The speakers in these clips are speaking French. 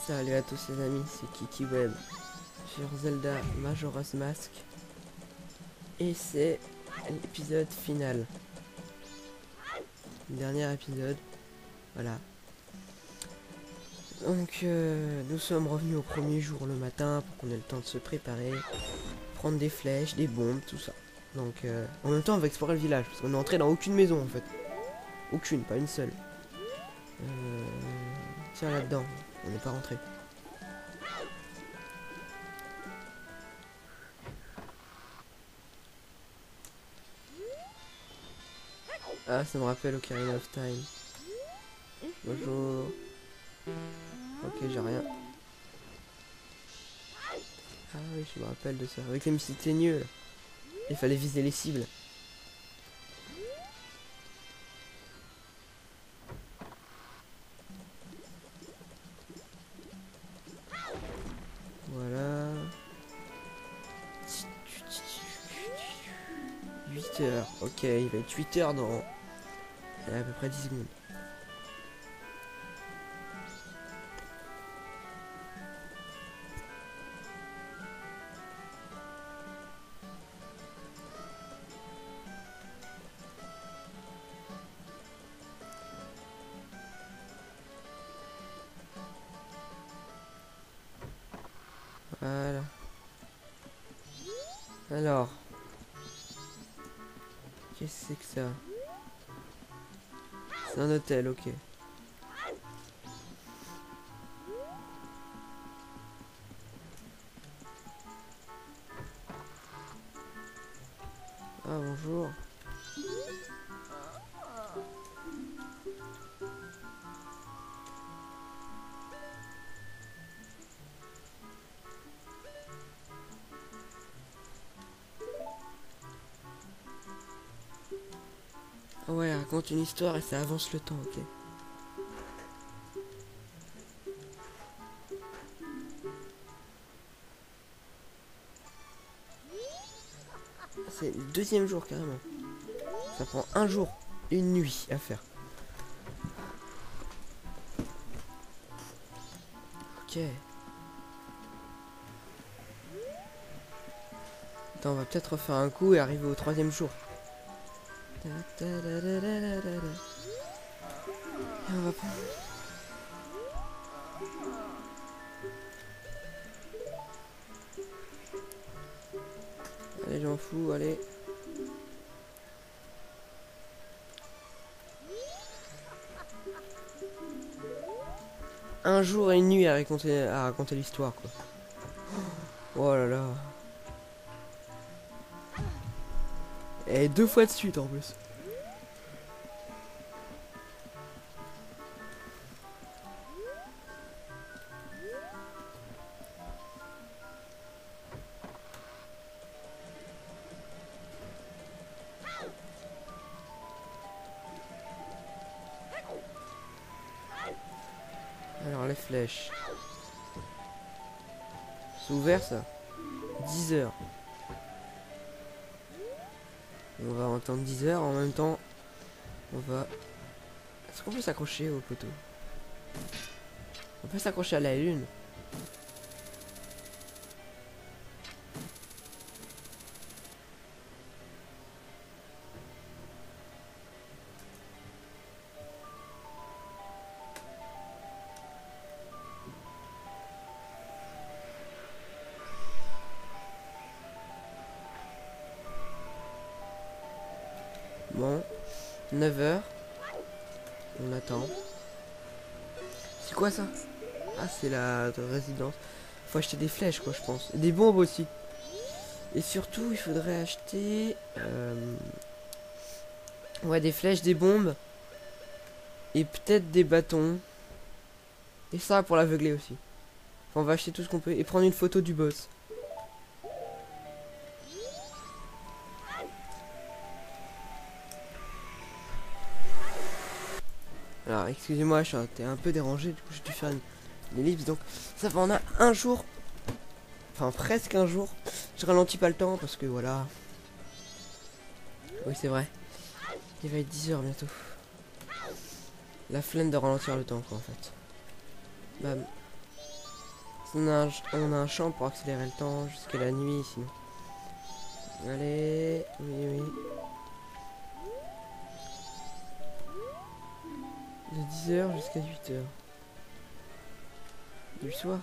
Salut à tous les amis, c'est KikiWeb sur Zelda Majora's Mask et c'est l'épisode final. Dernier épisode, voilà. Donc nous sommes revenus au premier jour le matin pour qu'on ait le temps de se préparer, prendre des flèches, des bombes, tout ça. Donc en même temps on va explorer le village parce qu'on est entré dans aucune maison en fait. Aucune, pas une seule. Tiens là-dedans, on n'est pas rentré. Ah, ça me rappelle Ocarina of Time. Bonjour. Ok, j'ai rien. Ah oui, je me rappelle de ça. Avec les missiles teigneux, là. Il fallait viser les cibles. Voilà. 8 heures. Ok, il va être 8 heures dans à peu près 10 secondes. Voilà. Alors. Qu'est-ce que c'est que ça? C'est un hôtel, ok. Ah, bonjour. Ah ouais, elle raconte une histoire et ça avance le temps, ok. C'est le deuxième jour carrément. Ça prend un jour et une nuit à faire. Ok. Attends, on va peut-être refaire un coup et arriver au troisième jour. Et on va prendre... Allez, j'en fous, allez. Un jour et une nuit à raconter l'histoire, quoi. Oh là là. Et 2 fois de suite en plus. Alors les flèches. C'est ouvert ça. 10 heures. On va entendre 10 heures en même temps. On va... Est-ce qu'on peut s'accrocher au poteau? On peut s'accrocher à la lune. Bon, 9 heures. On attend. C'est quoi ça? Ah, c'est la résidence. Faut acheter des flèches, quoi, je pense. Et des bombes aussi. Et surtout, il faudrait acheter... Ouais, des flèches, des bombes. Et peut-être des bâtons. Et ça, pour l'aveugler aussi. Enfin, on va acheter tout ce qu'on peut. Et prendre une photo du boss. Alors, excusez-moi, j'étais un peu dérangé, du coup j'ai dû faire une ellipse, donc ça fait on a un jour, enfin presque un jour, je ralentis pas le temps parce que voilà, oui c'est vrai, il va être 10 heures bientôt, la flemme de ralentir le temps quoi en fait, bam, On a un champ pour accélérer le temps jusqu'à la nuit sinon. Allez, oui. De 10h jusqu'à 8h. Du soir.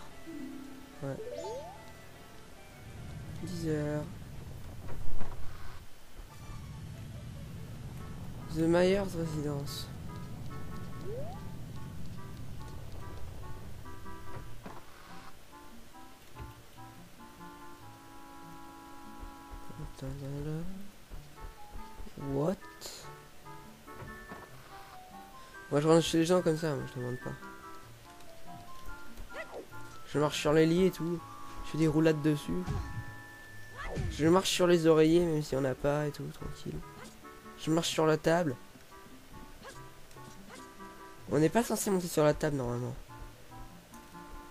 Ouais. 10h. The Myers Residence. What? Moi je rentre chez les gens comme ça, moi je demande pas. Je marche sur les lits et tout. Je fais des roulades dessus. Je marche sur les oreillers même si on n'a pas et tout, tranquille. Je marche sur la table. On n'est pas censé monter sur la table normalement.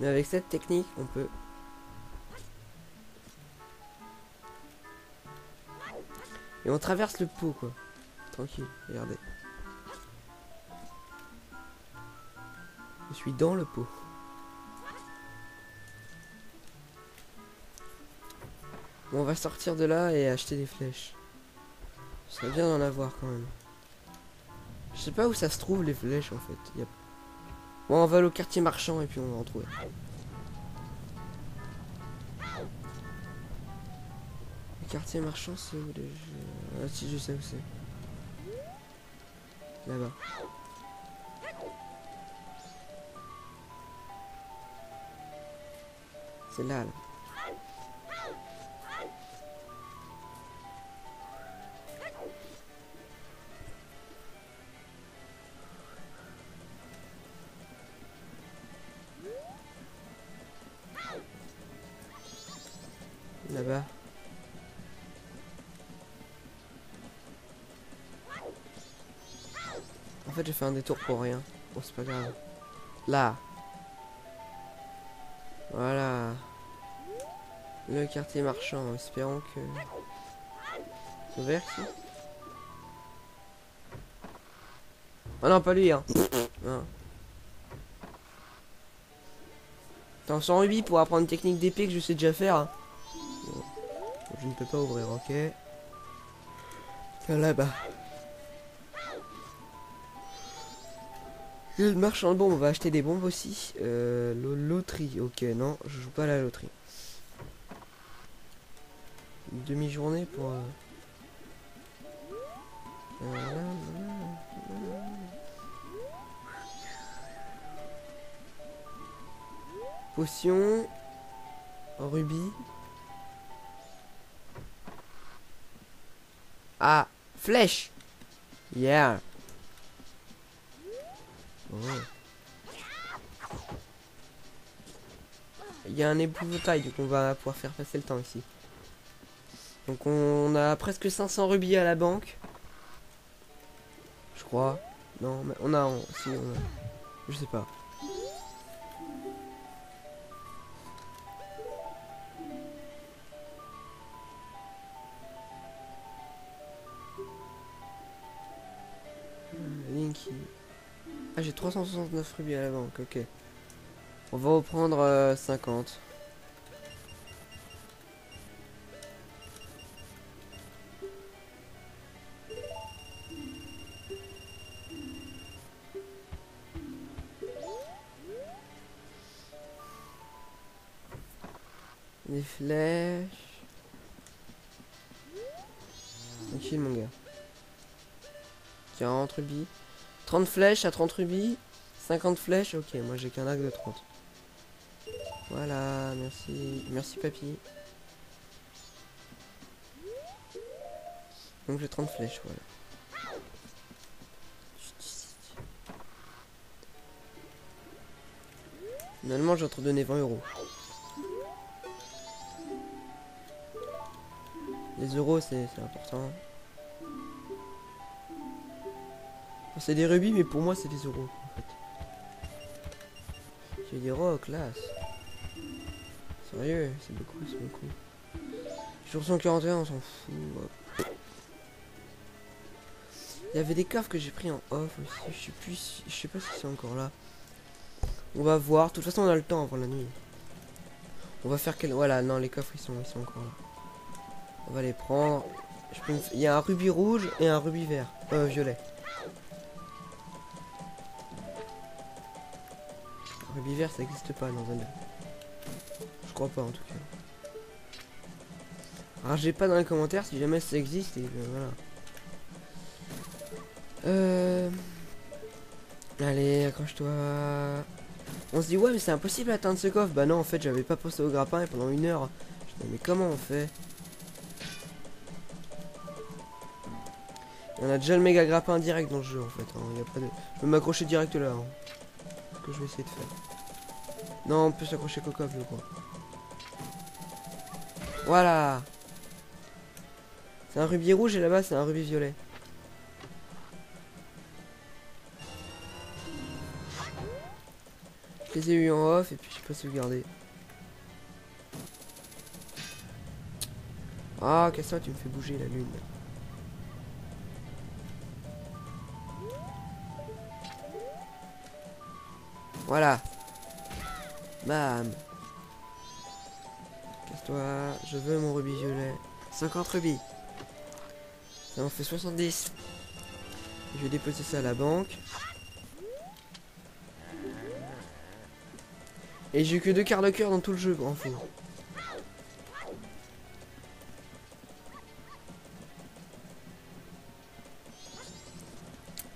Mais avec cette technique, on peut. Et on traverse le pot quoi. Tranquille, regardez. Je suis dans le pot. Bon, on va sortir de là et acheter des flèches. Ce serait bien d'en avoir quand même. Je sais pas où ça se trouve les flèches en fait. Bon, on va aller au quartier marchand et puis on va en trouver. Le quartier marchand c'est où déjà? Ah si, je sais où c'est. Là-bas. C'est là. Là-bas. En fait j'ai fait un détour pour rien. Bon c'est pas grave. Là. Voilà. Le quartier marchand. Espérons que... C'est ouvert ici? Oh non pas lui hein. Non. Attends, 100 rubis pour apprendre une technique d'épée que je sais déjà faire. Hein. Bon. Je ne peux pas ouvrir, ok. Là-bas. Le marchand de bombes, on va acheter des bombes aussi. Loterie, ok, non, je joue pas à la loterie. Une demi-journée pour... Potion. Rubis. Ah, flèche. Yeah. Oh. Il y a un épouvantail, donc on va pouvoir faire passer le temps ici. Donc on a presque 500 rubis à la banque. Je crois. Non, mais on a... Si, on a... Je sais pas. Linky. Ah, j'ai 369 rubis à la banque, ok. On va reprendre 50. Des flèches. Tranquille mon gars. 40 rubis. 30 flèches à 30 rubis. 50 flèches, ok, moi j'ai qu'un arc de 30. Voilà, merci. Merci papy. Donc j'ai 30 flèches, voilà. Finalement j'ai entre donné 20 €. Les euros c'est important. C'est des rubis mais pour moi c'est des euros en fait. J'ai des euros classe. Sérieux, c'est beaucoup, c'est beaucoup. Sur 141 on s'en fout. Il y avait des coffres que j'ai pris en off aussi, je sais pas si c'est encore là. On va voir, de toute façon on a le temps avant la nuit. On va faire quel... Voilà, non, les coffres, ils sont encore là. On va les prendre. Il y a un rubis rouge et un rubis vert. Violet. Un rubis vert, ça n'existe pas dans Zelda. Je crois pas, en tout cas. Ragez pas dans les commentaires si jamais ça existe, et voilà. Allez, accroche-toi. On se dit, ouais, mais c'est impossible d'atteindre ce coffre. Bah non, en fait, j'avais pas pensé au grappin et pendant 1 heure, je me dis, mais comment on fait? On a déjà le méga grappin direct dans le jeu, en fait. Hein. Y a pas de... Je peux m'accrocher direct là. Hein. C'est ce que je vais essayer de faire. Non, on peut s'accrocher qu'au coffre, je crois. Voilà. C'est un rubis rouge et là-bas, c'est un rubis violet. Je les ai eu en off et puis je peux sauvegarder. Ah, qu'est-ce que tu me fais bouger la lune. Voilà. Bam. Casse-toi. Je veux mon rubis violet. 50 rubis. Ça en fait 70. Je vais déposer ça à la banque. Et j'ai eu que 2 quarts de cœur dans tout le jeu, grand fou.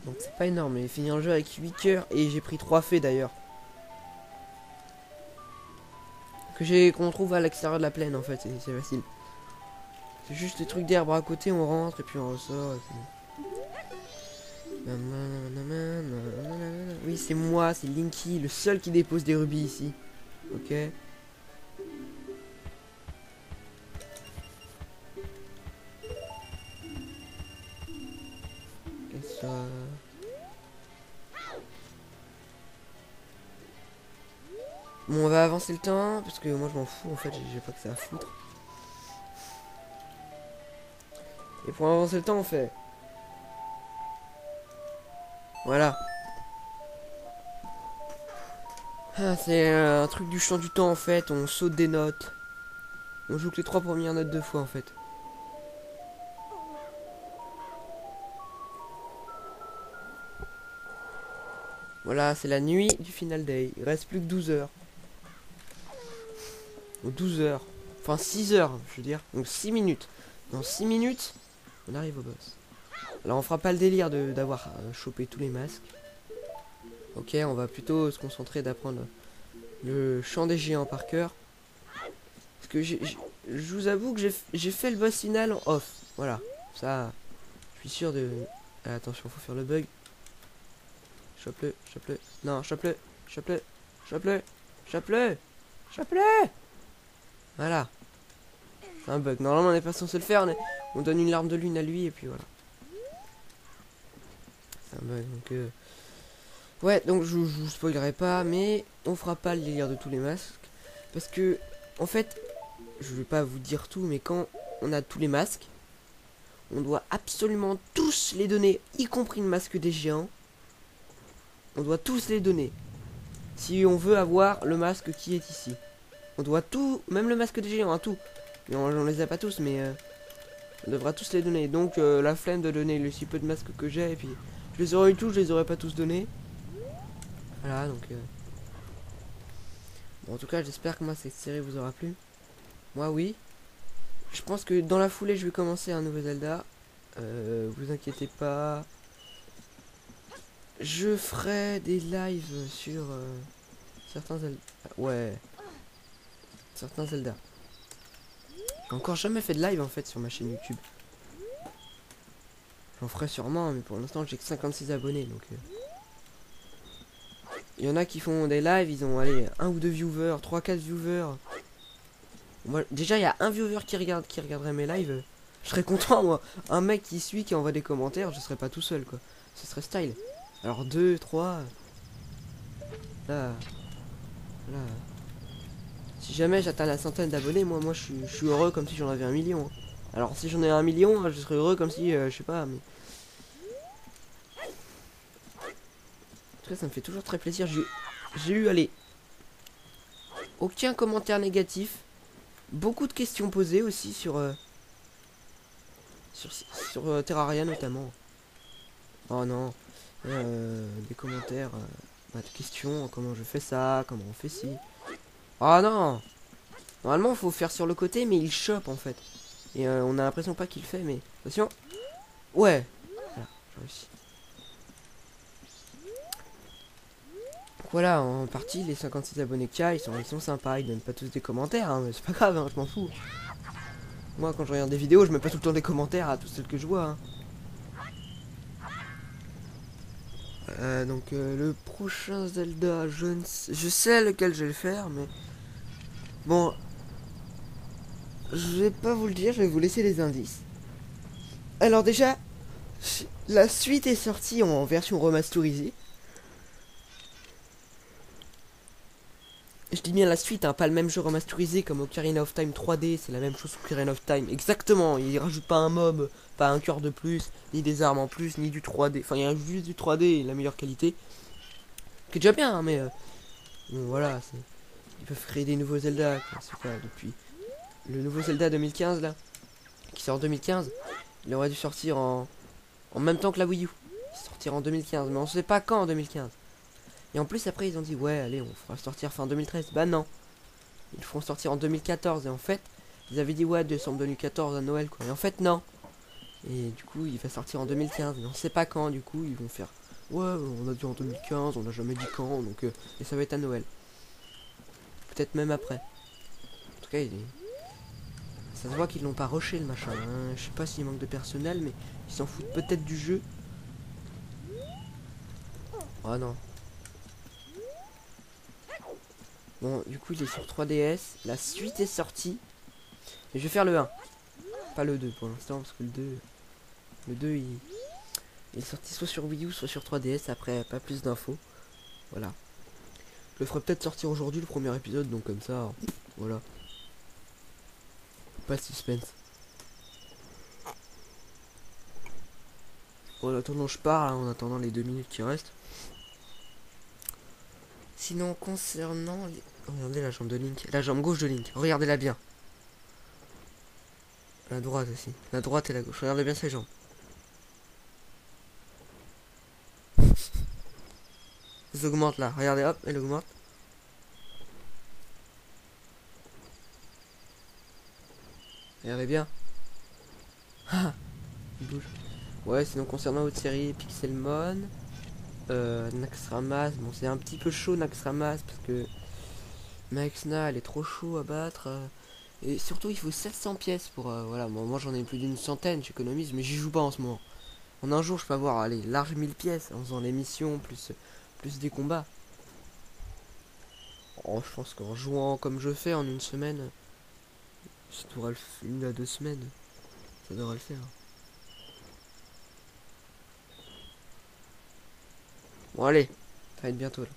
Donc c'est pas énorme, mais finir le jeu avec 8 cœurs et j'ai pris 3 fées d'ailleurs. Qu'on trouve à l'extérieur de la plaine en fait, c'est facile. C'est juste des trucs d'herbe à côté, on rentre et puis on ressort et puis... Oui, c'est moi, c'est Linky, le seul qui dépose des rubis ici. Ok. Qu'est-ce que ça... Bon, on va avancer le temps, parce que moi je m'en fous, en fait, j'ai pas que ça à foutre. Et pour avancer le temps, on fait... Voilà. Ah, c'est un truc du chant du temps, en fait, on saute des notes. On joue que les 3 premières notes 2 fois, en fait. Voilà, c'est la nuit du final day. Il reste plus que 12 heures. Ou 12 heures. Enfin 6 heures, je veux dire. Donc 6 minutes. Dans 6 minutes, on arrive au boss. Alors on fera pas le délire d'avoir chopé tous les masques. Ok, on va plutôt se concentrer d'apprendre le chant des géants par cœur. Parce que je vous avoue que j'ai fait le boss final en off. Voilà. Ça, je suis sûr de... Ah, attention, faut faire le bug. Chope-le, chope-le. Non, chope-le, chope-le, chope-le, chope-le, chope-le. Voilà. C'est un bug. Normalement, on n'est pas censé le faire. On donne une larme de lune à lui et puis voilà. C'est un bug. Donc, ouais, donc je vous spoilerai pas, mais on fera pas le délire de tous les masques. Parce que, en fait, je vais pas vous dire tout, mais quand on a tous les masques, on doit absolument tous les donner, y compris le masque des géants. On doit tous les donner. Si on veut avoir le masque qui est ici. On doit tout, même le masque des géants, hein, tout. Mais on les a pas tous, mais on devra tous les donner. Donc la flemme de donner le si peu de masques que j'ai, et puis je les aurais eu tous, je les aurais pas tous donnés. Voilà, donc... Bon, en tout cas, j'espère que moi, cette série vous aura plu. Moi, oui. Je pense que dans la foulée, je vais commencer un nouveau Zelda. Vous inquiétez pas. Je ferai des lives sur certains Zelda. Ouais. Certains Zelda. J'ai encore jamais fait de live en fait sur ma chaîne YouTube. J'en ferai sûrement, mais pour l'instant j'ai que 56 abonnés donc. Il y en a qui font des lives, ils ont allez 1 ou 2 viewers, 3-4 viewers. Moi, déjà il y a un viewer qui regarderait mes lives. Je serais content moi. Un mec qui suit, qui envoie des commentaires, je serais pas tout seul quoi. Ce serait style. Alors 2, 3. Là. Là. Si jamais j'atteins la centaine d'abonnés, moi je suis heureux comme si j'en avais 1 million. Alors si j'en ai 1 million, je serais heureux comme si, je sais pas, mais... En tout cas, ça me fait toujours très plaisir. J'ai eu, allez... aucun commentaire négatif. Beaucoup de questions posées aussi sur Terraria notamment. Oh non, des commentaires, de questions, comment je fais ça, comment on fait ci. Oh non, normalement il faut faire sur le côté, mais il chope en fait. Et on a l'impression pas qu'il fait, mais attention. Ouais, voilà, j'ai réussi. Donc voilà, en partie les 56 abonnés qu'il y a, ils sont sympas, ils donnent pas tous des commentaires, hein, mais c'est pas grave, hein, je m'en fous. Moi quand je regarde des vidéos, je mets pas tout le temps des commentaires à tous ceux que je vois. Hein. Donc le prochain Zelda, je sais lequel je vais le faire, mais bon, je vais pas vous le dire, je vais vous laisser les indices. Alors déjà, la suite est sortie en version remasterisée. Je dis bien la suite, hein, pas le même jeu remasterisé comme Ocarina of Time 3D, c'est la même chose qu'Ocarina of Time, exactement, il rajoute pas un mob, pas un cœur de plus, ni des armes en plus, ni du 3D, enfin il y a juste du 3D et la meilleure qualité, qui est déjà bien, hein, mais bon, voilà, ils peuvent créer des nouveaux Zelda, quoi, c'est pas depuis le nouveau Zelda 2015 là, qui sort en 2015, il aurait dû sortir en même temps que la Wii U, sortir en 2015, mais on sait pas quand en 2015. Et en plus après ils ont dit ouais allez on fera sortir fin 2013. Bah non. Ils feront sortir en 2014 et en fait ils avaient dit ouais décembre 2014 à Noël quoi. Et en fait non. Et du coup il va sortir en 2015 mais on sait pas quand du coup ils vont faire ouais on a dit en 2015 on a jamais dit quand donc et ça va être à Noël. Peut-être même après. En tout cas ça se voit qu'ils l'ont pas rushé le machin. Hein. Je sais pas s'il manque de personnel mais ils s'en foutent peut-être du jeu. Oh non. Bon, du coup, il est sur 3DS. La suite est sortie. Et je vais faire le 1. Pas le 2 pour l'instant, parce que le 2 il est sorti soit sur Wii U, soit sur 3DS. Après, pas plus d'infos. Voilà. Je le ferai peut-être sortir aujourd'hui, le premier épisode. Donc, comme ça, voilà. Pas de suspense. Bon, en attendant, je pars, hein, en attendant les 2 minutes qui restent. Sinon, concernant les... Regardez la jambe de Link. La jambe gauche de Link. Regardez-la bien. La droite aussi. La droite et la gauche. Regardez bien ses jambes. Elle augmente là. Regardez, hop, elle augmente. Regardez bien. Ah, il bouge. Ouais, sinon concernant votre série Pixelmon, Naxxramas, bon c'est un petit peu chaud Naxxramas parce que Maxna elle est trop chaud à battre. Et surtout il faut 700 pièces pour voilà, moi j'en ai plus d'une centaine, j'économise mais j'y joue pas en ce moment. En un jour je peux avoir allez, large 1000 pièces en faisant les missions plus des combats. Oh, je pense qu'en jouant comme je fais en une semaine, ça devrait une à 2 semaines, ça devrait le faire. Bon allez, ça va être bientôt là.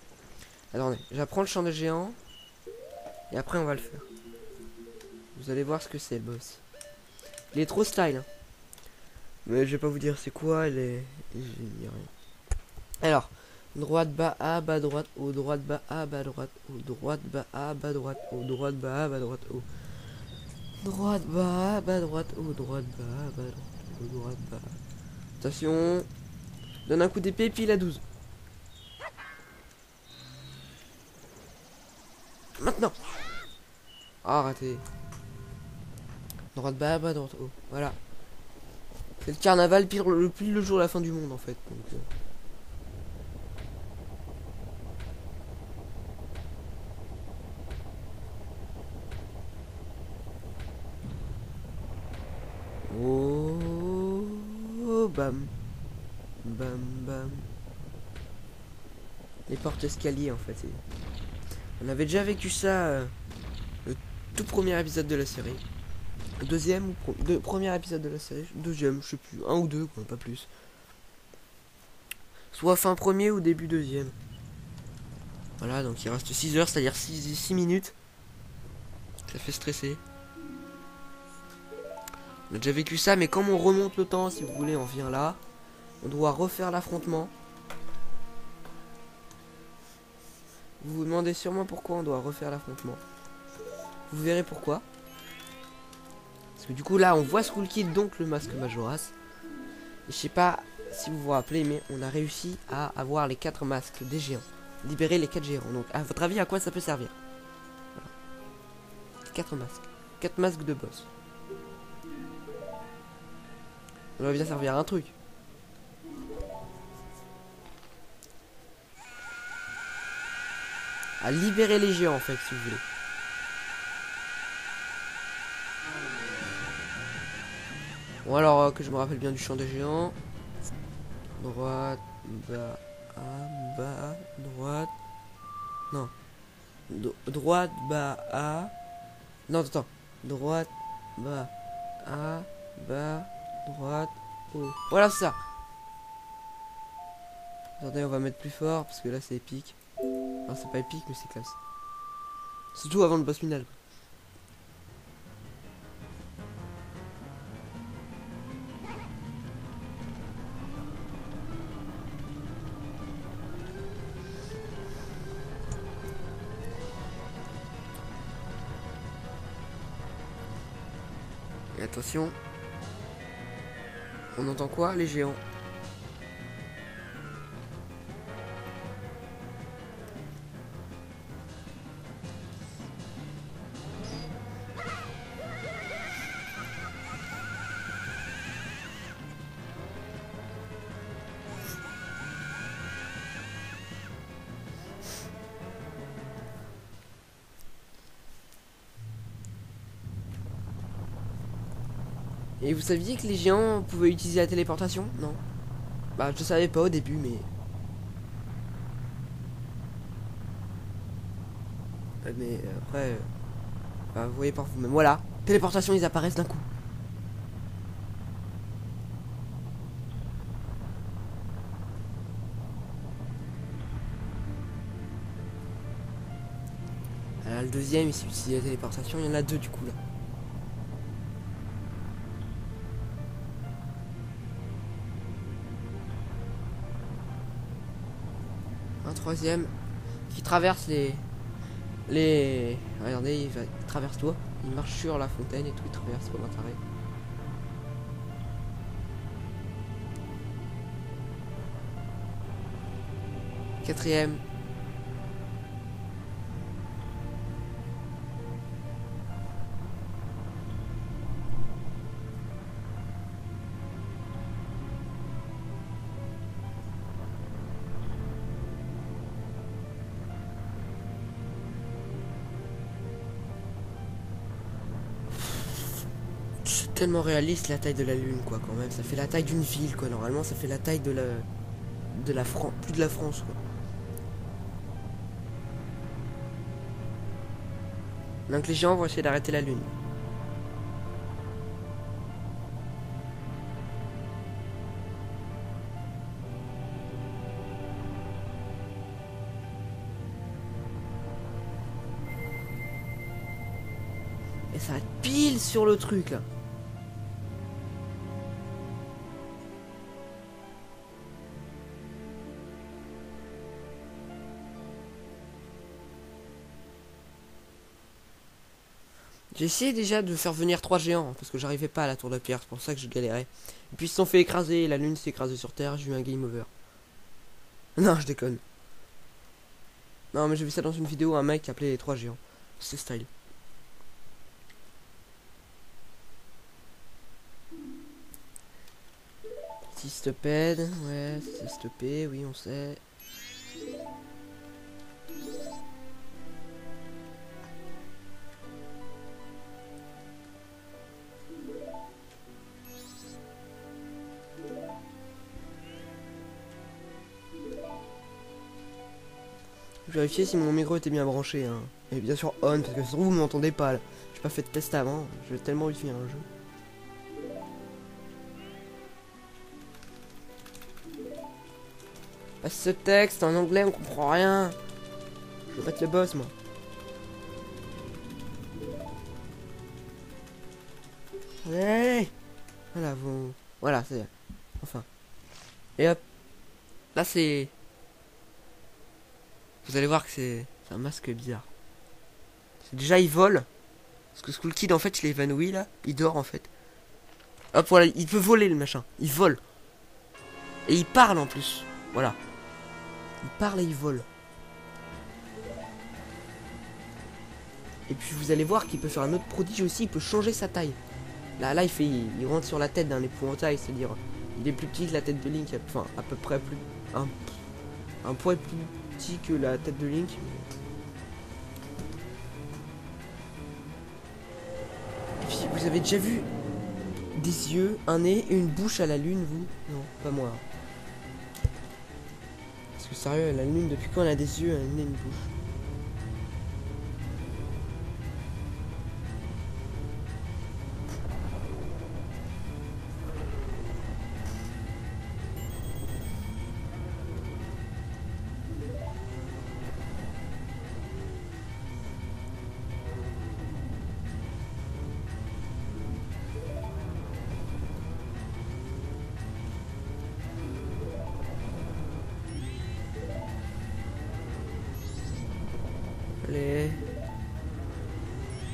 Attendez, j'apprends le chant des géants. Et après on va le faire. Vous allez voir ce que c'est le boss. Il est trop style. Hein. Mais je vais pas vous dire c'est quoi, il est génial. Alors, droite bas A, bas droite haut, droite bas A, bas droite haut, droite bas A, bas droite haut, droite bas A, bas droite haut. Droite bas A, bas droite haut, droite bas A, bas droite haut, droite bas. Attention. Donne un coup d'épée puis il a 12. Maintenant. Ah, raté. Droite bas, bas, droite haut. Voilà. C'est le carnaval pile le jour de la fin du monde en fait. Donc, Oh, bam. Bam, bam. Les portes escaliers en fait. On avait déjà vécu ça le tout premier épisode de la série. Le deuxième ou premier épisode de la série. Deuxième, je sais plus. Un ou deux, quoi, pas plus. Soit fin premier ou début deuxième. Voilà, donc il reste 6 heures, c'est-à-dire 6 minutes. Ça fait stresser. On a déjà vécu ça, mais comme on remonte le temps, si vous voulez, on vient là. On doit refaire l'affrontement. Vous vous demandez sûrement pourquoi on doit refaire l'affrontement. Vous verrez pourquoi. Parce que du coup là on voit Skull Kid, donc le masque Majora's. Et je sais pas si vous vous rappelez, mais on a réussi à avoir les 4 masques des géants. Libérer les 4 géants. Donc à votre avis à quoi ça peut servir? Voilà. 4 masques. 4 masques de boss. Ça va bien servir à un truc. À libérer les géants en fait si vous voulez. Bon alors que je me rappelle bien du chant des géants. Droite, bas, droite. Non. Droite, bas, A. Non, attends. Droite, bas, A, bas, droite, haut. Voilà, c'est ça. Attendez, on va mettre plus fort parce que là c'est épique. Enfin, c'est pas épique, mais c'est classe. Surtout avant le boss final. Et attention. On entend quoi? Les géants. Et vous saviez que les géants pouvaient utiliser la téléportation? Non. Bah je savais pas au début mais... Mais après... bah, vous voyez par vous-même. Voilà. Téléportation, ils apparaissent d'un coup. Alors, le deuxième, il s'utilise la téléportation. Il y en a deux du coup là. Un troisième qui traverse les... Regardez, il traverse tout. Il marche sur la fontaine et tout, il traverse comme un taré. Quatrième. C'est tellement réaliste la taille de la lune quoi quand même. Ça fait la taille d'une ville quoi. Normalement ça fait la taille de la France. Plus de la France quoi. Donc les géants vont essayer d'arrêter la lune. Et ça va être pile sur le truc là. J'ai essayé déjà de faire venir 3 géants parce que j'arrivais pas à la tour de pierre, c'est pour ça que je galérais. Et puis ils se sont fait écraser, la lune s'est écrasée sur terre, j'ai eu un game over. Non, je déconne. Non, mais j'ai vu ça dans une vidéo, un mec qui appelait les 3 géants. C'est style. Systopède, ouais, c'est stoppé, oui, on sait. Vérifier si mon micro était bien branché, hein. Et bien sûr on, parce que sinon vous m'entendez pas là. J'ai pas fait de test avant, j'ai tellement envie de finir le jeu. Passe ce texte en anglais, on comprend rien. Je veux battre le boss moi. Allez. Voilà, vous... Voilà, c'est... Enfin. Et hop. Là c'est... Vous allez voir que c'est un masque bizarre. Déjà il vole. Parce que Skull Kid en fait il est évanoui là. Il dort en fait. Hop voilà, il peut voler le machin. Il vole. Et il parle en plus. Voilà. Il parle et il vole. Et puis vous allez voir qu'il peut faire un autre prodige aussi. Il peut changer sa taille. Là il rentre sur la tête d'un épouvantail. C'est-à-dire il est plus petit que la tête de Link. Enfin à peu près plus. Un poil plus petit que la tête de Link. Et puis vous avez déjà vu des yeux, un nez et une bouche à la lune, vous? Non, pas moi. Parce que sérieux, la lune, depuis quand elle a des yeux, un nez et une bouche? Allez.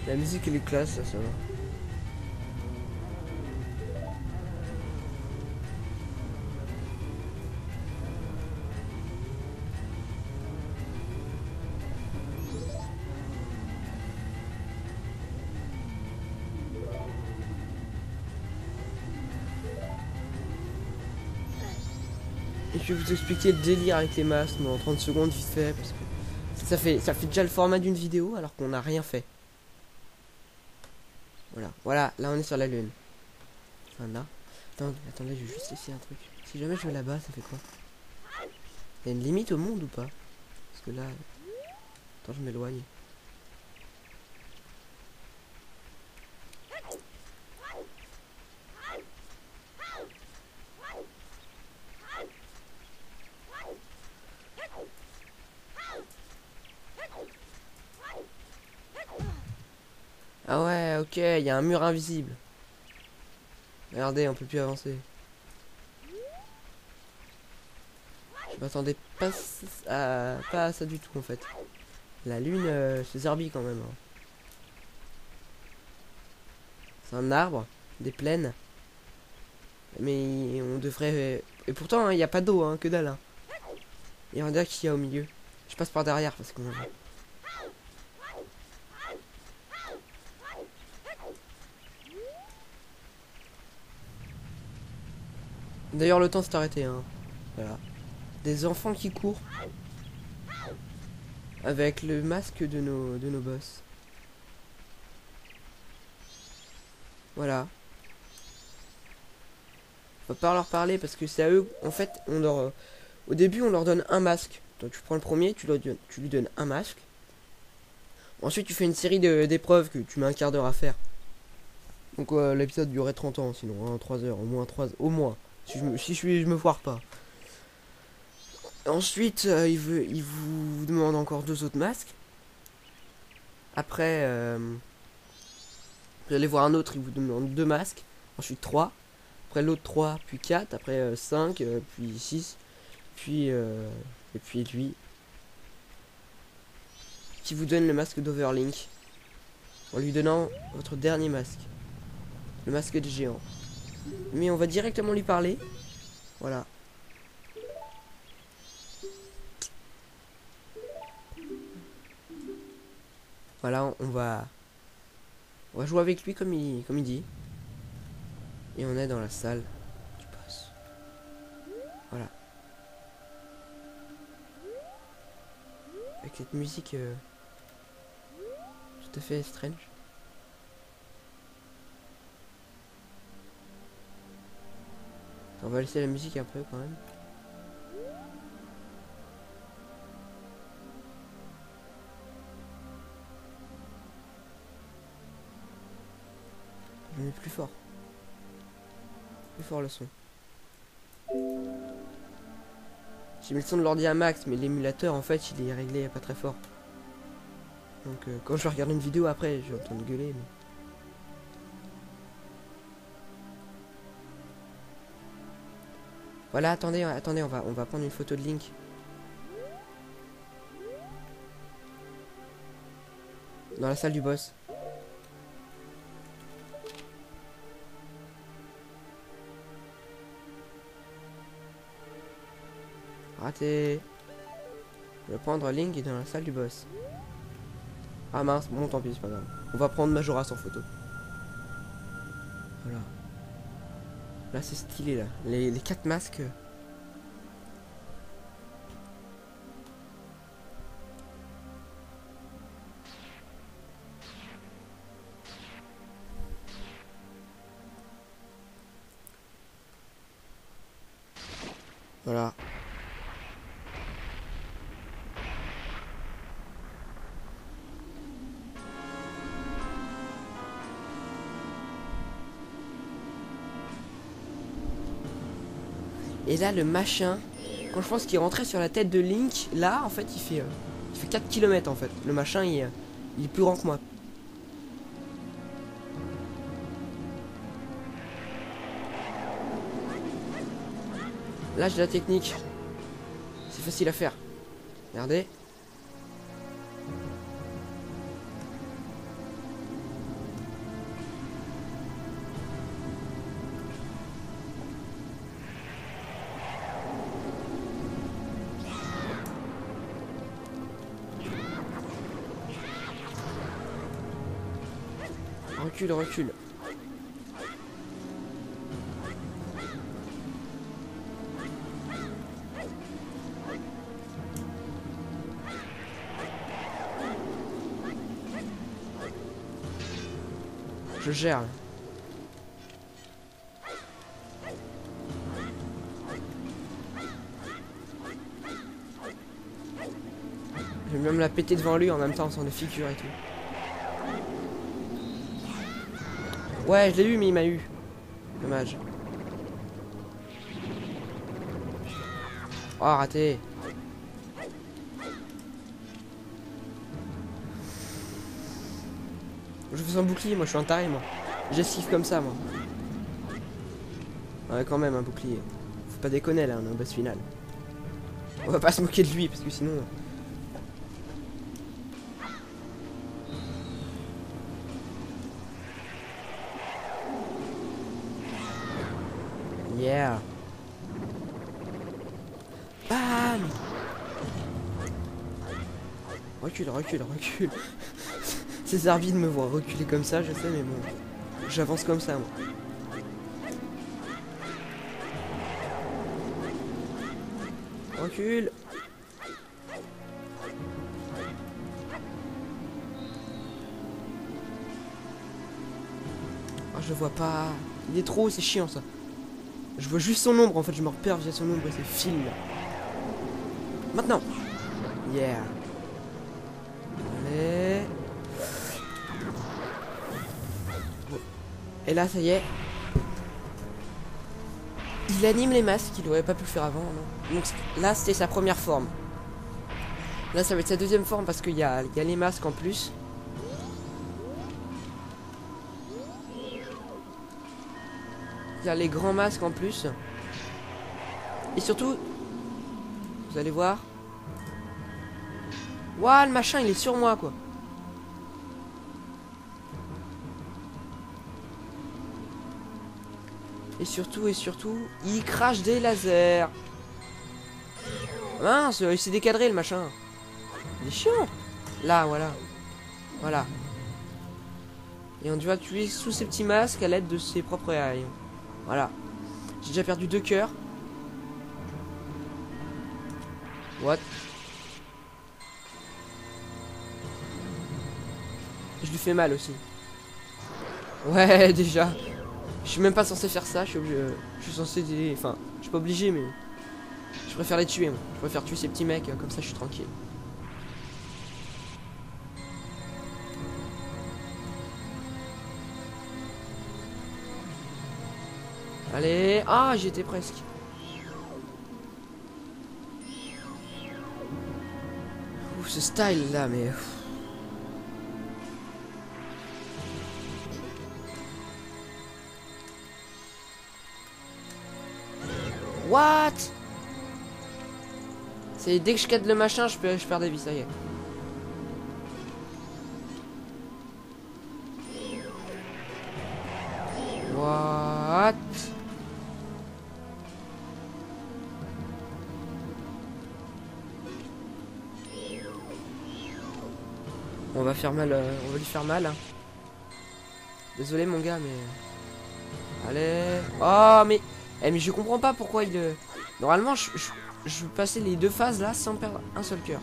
La musique elle est classe, ça va. Et je vais vous expliquer le délire avec les masques mais en 30 secondes vite fait parce que ça fait déjà le format d'une vidéo alors qu'on n'a rien fait. Voilà, là on est sur la lune. Voilà. Attendez, je vais juste essayer un truc. Si jamais je vais là-bas, ça fait quoi? Il y a une limite au monde ou pas? Parce que là... Attends, je m'éloigne. Ah ouais, ok, il y a un mur invisible. Regardez, on peut plus avancer. Je m'attendais pas à ça du tout en fait. La lune, c'est Zerbi quand même. Hein. C'est un arbre, des plaines. Mais on devrait... Et pourtant, il n'y a pas d'eau, hein, que dalle. Hein. Et on dirait qu'il y a au milieu. Je passe par derrière parce qu'on... D'ailleurs, le temps s'est arrêté. Hein. Voilà. Des enfants qui courent. Avec le masque de nos boss. Voilà. On va pas leur parler parce que c'est à eux. En fait, on leur... Au début, on leur donne un masque. Donc tu prends le premier, tu lui donnes un masque. Ensuite, tu fais une série d'épreuves que tu mets un quart d'heure à faire. Donc l'épisode durerait 30 ans, sinon, hein, 3 heures, au moins 3 au moins. Si je me foire pas. Ensuite, il vous demande encore 2 autres masques. Après, vous allez voir un autre, il vous demande 2 masques. Ensuite 3. Après l'autre 3, puis 4. Après 5, puis 6. Puis, et puis lui. Qui vous donne le masque d'Overlink. En lui donnant votre dernier masque. Le masque des géants. Mais on va directement lui parler. Voilà. Voilà, on va jouer avec lui comme il dit. Et on est dans la salle du boss. Voilà. Avec cette musique tout à fait strange. On va laisser la musique un peu quand même. Je mets plus fort. Plus fort le son. J'ai mis le son de l'ordi à max, mais l'émulateur en fait il est réglé pas très fort. Donc quand je vais regarder une vidéo après, je vais entendre gueuler. Mais... Voilà, attendez, on va prendre une photo de Link. Dans la salle du boss. Raté. Je vais prendre Link dans la salle du boss. Ah mince, bon tant pis, c'est pas grave. On va prendre Majora's en photo. Voilà. Là c'est stylé là. Les 4 masques. Voilà. Et là, le machin, quand je pense qu'il rentrait sur la tête de Link, là, en fait, il fait 4 km en fait. Le machin, il est plus grand que moi. Là, j'ai la technique. C'est facile à faire. Regardez. Recule, recule. Je gère. Je vais même la péter devant lui en même temps sans des figures et tout. Ouais, je l'ai eu, mais il m'a eu. Dommage. Oh, raté. Je fais un bouclier, moi je suis un taré, moi. J'esquive comme ça, moi. Ouais, quand même, un bouclier. Faut pas déconner là, on est en boss final. On va pas se moquer de lui parce que sinon. Yeah. Bam. Recule, recule, recule. C'est arbitre de me voir reculer comme ça, je sais, mais bon. J'avance comme ça, moi. Recule. Oh, je le vois pas. Il est trop, c'est chiant ça. Je vois juste son ombre, en fait, je me repère via son ombre et ses fils. Maintenant. Yeah. Allez. Et là, ça y est. Il anime les masques, il aurait pas pu le faire avant. Non. Donc là, c'était sa première forme. Là, ça va être sa deuxième forme parce qu'il y a les masques en plus. Il y a les grands masques en plus. Et surtout, vous allez voir. Waouh, le machin, il est sur moi, quoi. Et surtout, il crache des lasers. Mince, il s'est décadré, le machin. Il est chiant. Là, voilà. Voilà. Et on doit tuer sous ces petits masques à l'aide de ses propres AI. Voilà. J'ai déjà perdu 2 cœurs. What? Je lui fais mal aussi. Ouais, déjà. Je suis même pas censé faire ça. Je suis censé... Enfin, je suis pas obligé, mais... Je préfère les tuer, moi. Je préfère tuer ces petits mecs. Comme ça, je suis tranquille. Allez. Ah, j'y étais presque. Ouh, ce style là, mais... What? C'est dès que je cadre le machin, je perds des vies, ça y est. On va faire mal, on va lui faire mal. Hein. Désolé mon gars, mais... Allez... Oh, mais... Eh, mais je comprends pas pourquoi il... Normalement, je vais passer les 2 phases là sans perdre un seul cœur.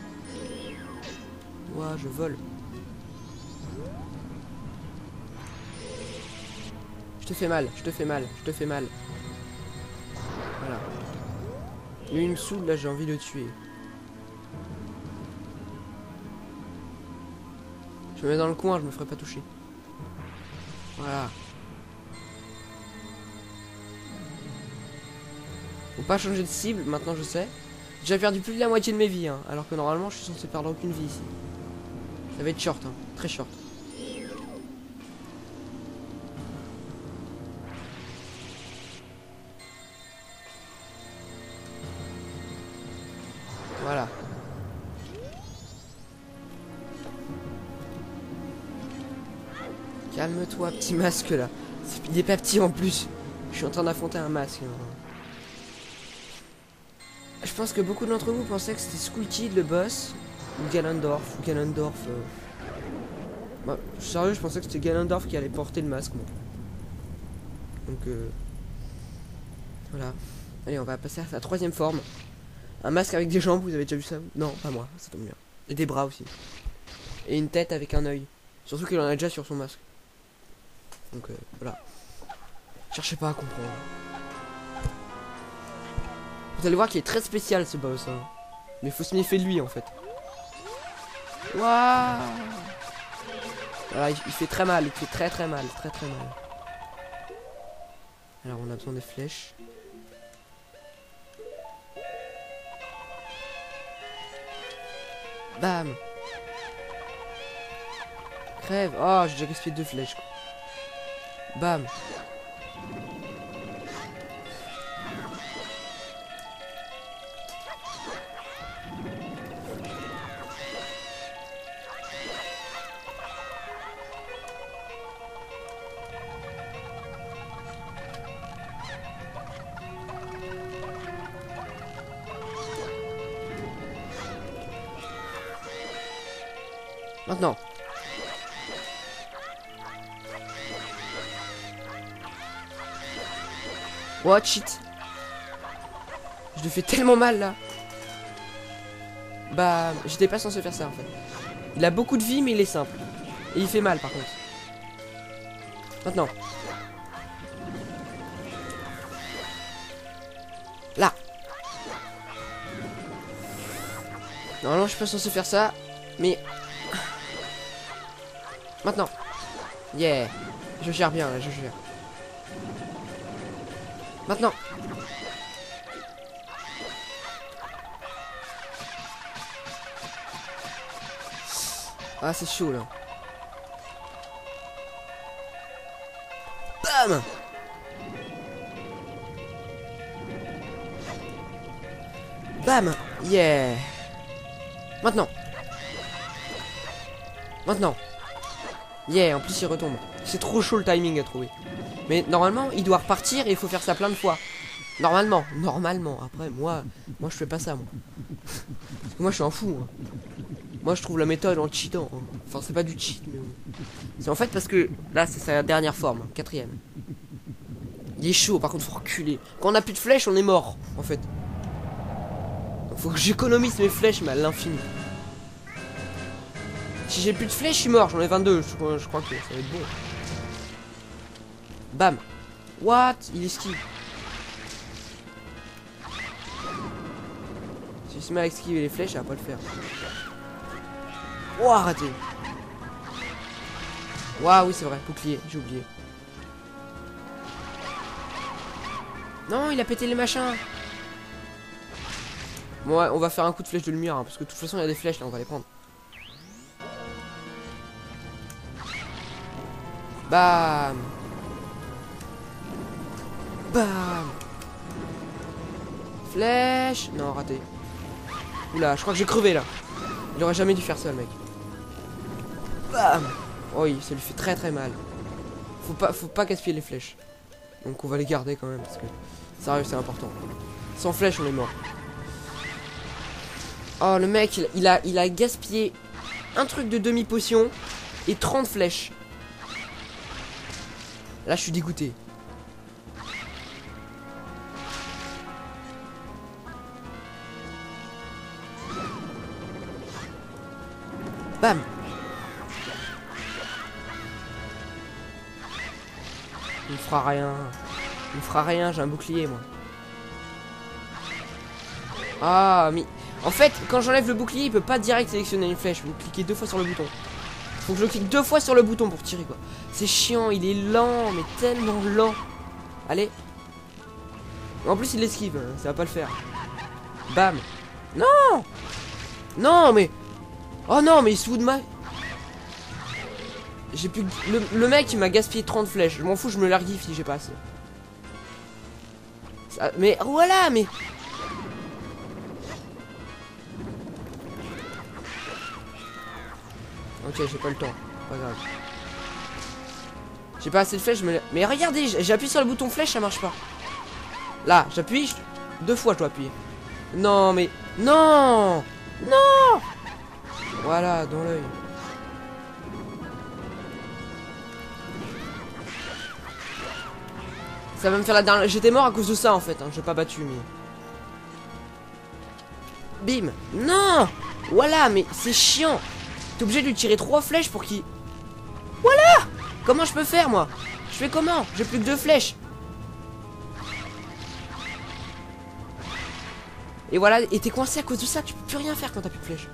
Ouah, je vole. Je te fais mal, je te fais mal, je te fais mal. Voilà. Lui, il me saoule, là, j'ai envie de le tuer. Je me mets dans le coin, je me ferai pas toucher. Voilà. Faut pas changer de cible, maintenant je sais. J'ai perdu plus de la moitié de mes vies, hein, alors que normalement je suis censé perdre aucune vie ici. Ça va être short, hein, très short. Voilà. Calme-toi, petit masque là. Il est pas petit en plus. Je suis en train d'affronter un masque. Je pense que beaucoup d'entre vous pensaient que c'était Skull Kid le boss, ou Ganondorf, Bah, sérieux, je pensais que c'était Ganondorf qui allait porter le masque, moi. Donc, voilà. Allez, on va passer à sa 3e forme. Un masque avec des jambes, vous avez déjà vu ça? Non, pas moi, ça tombe bien. Et des bras aussi. Et une tête avec un œil. Surtout qu'il en a déjà sur son masque. Donc, voilà. Cherchez pas à comprendre. Vous allez voir qu'il est très spécial ce boss. Hein. Mais faut se méfier de lui en fait. Waouh! Voilà, il fait très mal, il fait très mal, très mal. Alors on a besoin des flèches. Bam! Crève! Oh, j'ai déjà gaspillé 2 flèches. Quoi. Bam! Maintenant. Watch it. Je le fais tellement mal là. Bah, j'étais pas censé faire ça en fait. Il a beaucoup de vie mais il est simple. Et il fait mal par contre. Maintenant. Là. Normalement je suis pas censé faire ça. Mais... Maintenant. Yeah. Je gère bien là, je gère. Maintenant. Ah c'est chaud là. Bam. Bam. Yeah. Maintenant. Maintenant. Yeah, en plus il retombe. C'est trop chaud le timing à trouver. Mais normalement, il doit repartir et il faut faire ça plein de fois. Normalement. Après, moi je fais pas ça, moi. Parce que moi je suis un fou, moi. Moi je trouve la méthode en cheatant. Hein. Enfin, c'est pas du cheat, mais... C'est en fait parce que... Là, c'est sa dernière forme, 4ème. Il est chaud, par contre, faut reculer. Quand on a plus de flèches, on est mort, en fait. Donc, faut que j'économise mes flèches, mais à l'infini. Si j'ai plus de flèches, je suis mort. J'en ai 22. Je crois que ça va être bon. Bam. What? Il esquive. Si je se met à esquiver les flèches, ça va pas le faire. Oh, raté. Waouh, oui, c'est vrai. Bouclier, j'ai oublié. Non, il a pété les machins. Bon, ouais, on va faire un coup de flèche de lumière. Hein, parce que de toute façon, il y a des flèches là, on va les prendre. Bam. Bam. Flèche. Non, raté. Oula, je crois que j'ai crevé là. Il aurait jamais dû faire ça le mec. Bam. Oh oui, ça lui fait très mal. Faut pas gaspiller les flèches. Donc on va les garder quand même parce que sérieux c'est important. Sans flèche on est mort. Oh le mec il a gaspillé un truc de demi-potion et 30 flèches. Là, je suis dégoûté. Bam. Il me fera rien. Il me fera rien, j'ai un bouclier, moi. Ah, mais... En fait, quand j'enlève le bouclier, il peut pas direct sélectionner une flèche. Vous cliquez 2 fois sur le bouton. Faut que je clique 2 fois sur le bouton pour tirer, quoi. C'est chiant, il est lent, mais tellement lent. Allez. En plus, il esquive, ça va pas le faire. Bam. Non. Non, mais... Oh non, mais il se fout de ma... J'ai plus... Le mec, il m'a gaspillé 30 flèches. Je m'en fous, je me larguifie si j'ai pas assez. Ça... Mais voilà, mais... Ok, j'ai pas le temps. Pas grave. J'ai pas assez de flèches, mais regardez, j'ai appuyé sur le bouton flèche, ça marche pas. Là, j'appuie, 2 fois je dois appuyer. Non, mais... Non. Non. Voilà, dans l'œil. Ça va me faire la dernière... J'étais mort à cause de ça, en fait. Hein. J'ai pas battu, mais... Bim. Non. Voilà, mais c'est chiant. T'es obligé de lui tirer 3 flèches pour qu'il... Voilà. Comment je peux faire, moi? Je fais comment? J'ai plus que 2 flèches. Et voilà, et t'es coincé à cause de ça. Tu peux plus rien faire quand t'as plus de flèches.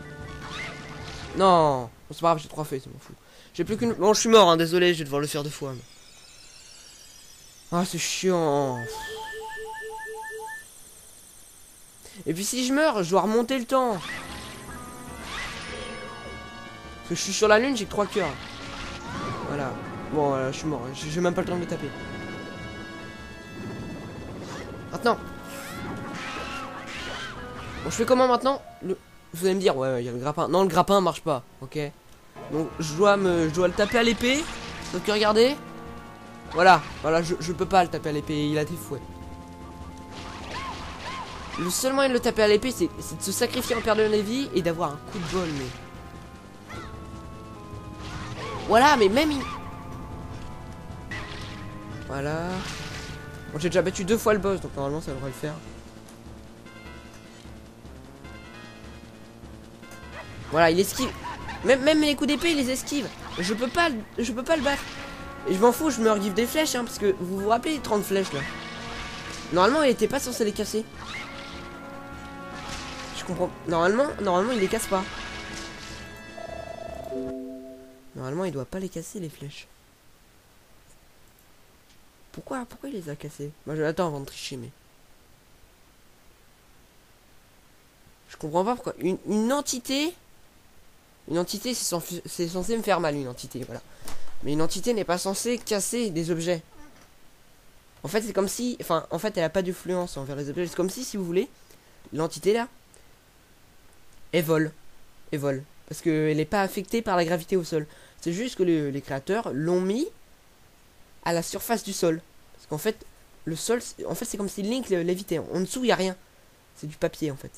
Non. Bon, c'est pas grave, j'ai 3 flèches, ça m'en fout. J'ai plus qu'une... Bon, je suis mort, hein, désolé, je vais devoir le faire 2 fois. Mais... Ah, c'est chiant. Et puis si je meurs, je dois remonter le temps. Parce que je suis sur la lune, j'ai que 3 cœurs. Voilà. Bon, je suis mort. J'ai même pas le temps de me taper. Maintenant. Bon, je fais comment maintenant? Vous allez me dire, ouais, il y a le grappin. Non, le grappin marche pas, ok. Donc, je dois le taper à l'épée. Donc, regardez. Voilà, je peux pas le taper à l'épée, il a des fouets. Le seul moyen de le taper à l'épée, c'est de se sacrifier en perdant des vies et d'avoir un coup de bol, mais... Voilà, mais même il... Voilà. Bon, j'ai déjà battu 2 fois le boss, donc normalement ça devrait le faire. Voilà, il esquive. Même les coups d'épée, il les esquive. Je peux pas le battre. Et je m'en fous, je me regive des flèches, hein, parce que vous vous rappelez les 30 flèches là. Normalement, il était pas censé les casser. Je comprends. Normalement, il les casse pas. Normalement, il doit pas les casser les flèches. Pourquoi il les a cassés? Moi, je l'attends avant de tricher, mais... Je comprends pas pourquoi. Une entité... Une entité, c'est censé me faire mal, une entité, voilà. Mais une entité n'est pas censée casser des objets. En fait, c'est comme si... Enfin, en fait, elle a pas d'influence envers les objets. C'est comme si vous voulez, l'entité, là, elle vole. Elle vole. Parce qu'elle n'est pas affectée par la gravité au sol. C'est juste que les créateurs l'ont mis à la surface du sol. Parce qu'en fait, le sol... En fait, c'est comme si Link lévitait. En dessous, il n'y a rien. C'est du papier, en fait.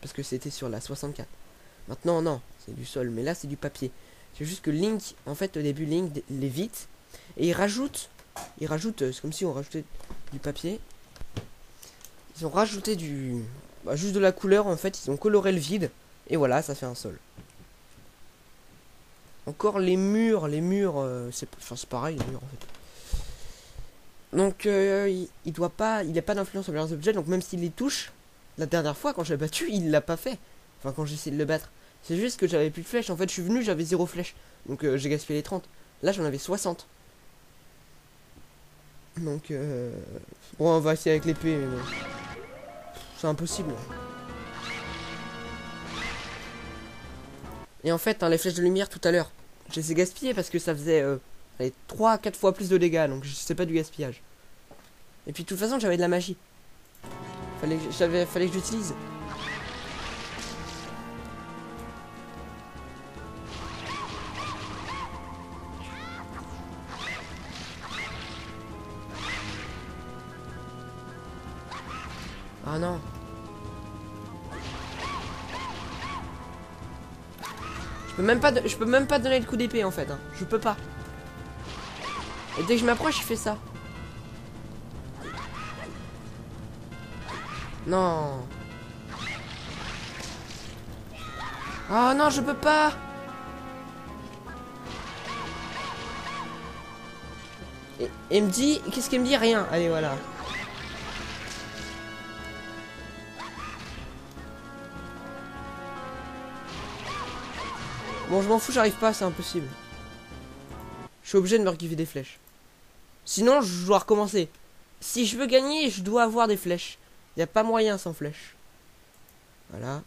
Parce que c'était sur la 64. Maintenant, non. C'est du sol. Mais là, c'est du papier. C'est juste que Link... En fait, au début, Link lévite. Et il rajoute... c'est comme si on rajoutait du papier. Ils ont rajouté du... Bah, juste de la couleur, en fait. Ils ont coloré le vide. Et voilà, ça fait un sol. Encore les murs, c'est pareil, les murs, en fait. Donc, il doit pas... Il n'a pas d'influence sur les objets. Donc, même s'il les touche... La dernière fois, quand je l'ai battu, il l'a pas fait. Enfin, quand j'ai essayé de le battre. C'est juste que j'avais plus de flèches. En fait, je suis venu, j'avais 0 flèches. Donc, j'ai gaspillé les 30. Là, j'en avais 60. Donc, bon, on va essayer avec l'épée, mais bon. C'est impossible. Et en fait, hein, les flèches de lumière, tout à l'heure, je les ai gaspillées parce que ça faisait 3-4 fois plus de dégâts. Donc, c'est pas du gaspillage. Et puis, de toute façon, j'avais de la magie. Fallait que j'utilise. Ah non. Je Je peux même pas donner le coup d'épée en fait. Hein. Je peux pas. Et dès que je m'approche, il fait ça. Non. Oh non, je peux pas. Et il me dit... Qu'est-ce qu'il me dit? Rien. Allez, voilà. Bon, je m'en fous, j'arrive pas, c'est impossible. Je suis obligé de me regiver des flèches. Sinon, je dois recommencer. Si je veux gagner, je dois avoir des flèches. Il n'y a pas moyen sans flèches. Voilà.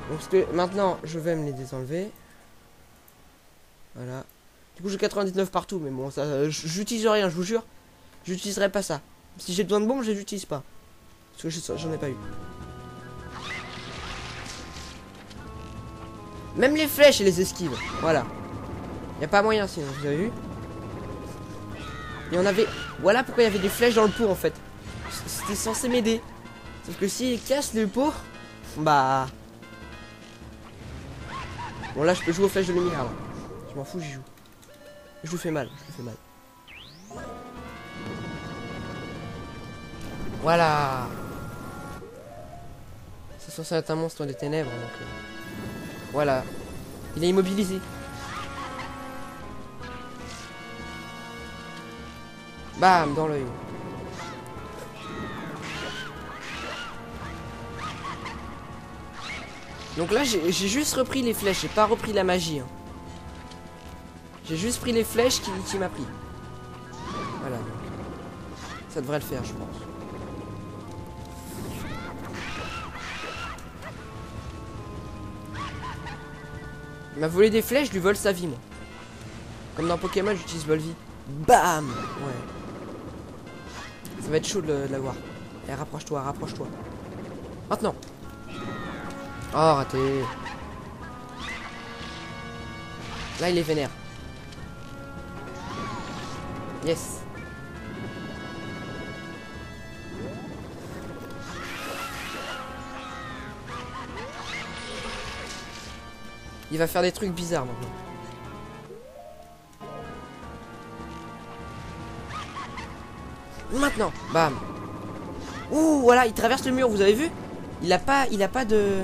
Donc, parce que maintenant, je vais me les désenlever. Voilà. Du coup, j'ai 99 partout, mais bon, ça, j'utilise rien, je vous jure. J'utiliserai pas ça. Si j'ai besoin de bombes, je les utilise pas. Parce que j'en ai pas eu. Même les flèches, et les esquives. Voilà. Y a pas moyen sinon, vous avez vu? Et on avait... Voilà pourquoi il y avait des flèches dans le pot en fait. C'était censé m'aider. Sauf que s'il casse le pot, bah... Bon là je peux jouer aux flèches de lumière là. Je m'en fous, j'y joue. Je lui fais mal, je lui fais mal. Voilà. C'est censé être un monstre des ténèbres donc... Voilà. Il est immobilisé. Bam, dans l'œil. Donc là, j'ai juste repris les flèches. J'ai pas repris la magie. Hein. J'ai juste pris les flèches qui m'a pris. Voilà. Donc. Ça devrait le faire, je pense. Il m'a volé des flèches, je lui vole sa vie, moi. Comme dans Pokémon, j'utilise Volvi. Bam! Ouais. Ça va être chaud de l'avoir. Eh, rapproche-toi, rapproche-toi. Maintenant. Oh, raté. Là, il est vénère. Yes. Il va faire des trucs bizarres maintenant. Maintenant, bam. Ouh, voilà, il traverse le mur, vous avez vu? Il a pas de...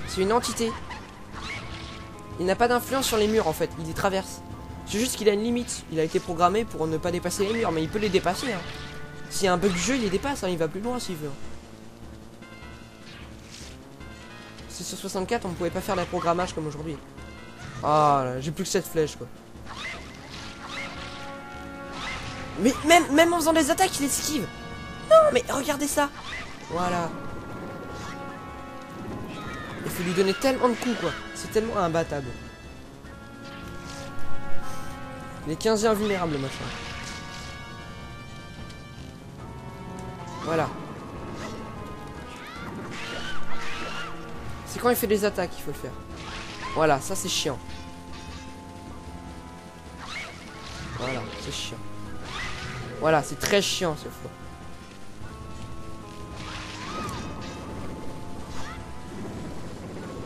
C'est une entité. Il n'a pas d'influence sur les murs en fait, il les traverse. C'est juste qu'il a une limite. Il a été programmé pour ne pas dépasser les murs, mais il peut les dépasser. Hein. S'il y a un bug du jeu, il les dépasse, hein. Il va plus loin s'il veut. C'est sur 64, on ne pouvait pas faire le programmage comme aujourd'hui. Ah, oh, j'ai plus que 7 flèches quoi. Mais même en faisant des attaques, il esquive. Non, mais regardez ça. Voilà. Il faut lui donner tellement de coups quoi. C'est tellement imbattable. Il est 15 invulnérable le machin. Voilà. C'est quand il fait des attaques qu'il faut le faire. Voilà, ça c'est chiant. Voilà, c'est chiant. Voilà, c'est très chiant cette fois.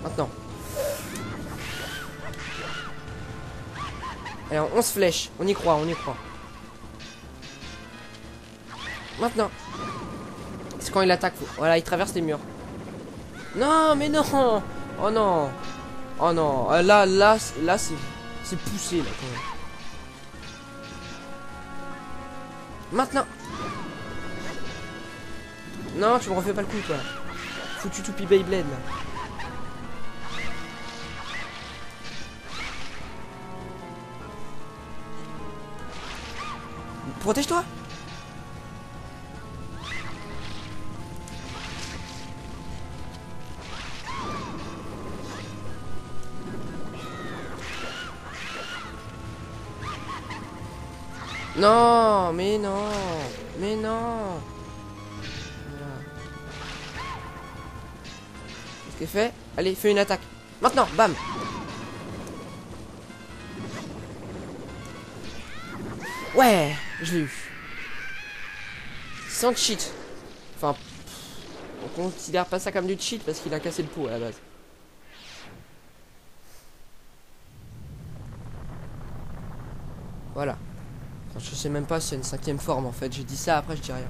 Maintenant. Allez, 11 flèches. On y croit, on y croit. Maintenant. C'est quand il attaque. Voilà, il traverse les murs. Non, mais non. Oh non. Oh non. Là, c'est poussé là quand même. Maintenant. Non, tu me refais pas le coup toi. Foutu toupie Beyblade là. Protège-toi. Non, mais non. Mais non. Voilà. Qu'est-ce qu'il fait? Allez, fais une attaque. Maintenant, bam. Ouais, je l'ai eu. Sans cheat. Enfin, On considère pas ça comme du cheat parce qu'il a cassé le pot à la base. Voilà. Enfin, je sais même pas si c'est une 5e forme en fait. J'ai dit ça, après je dis rien.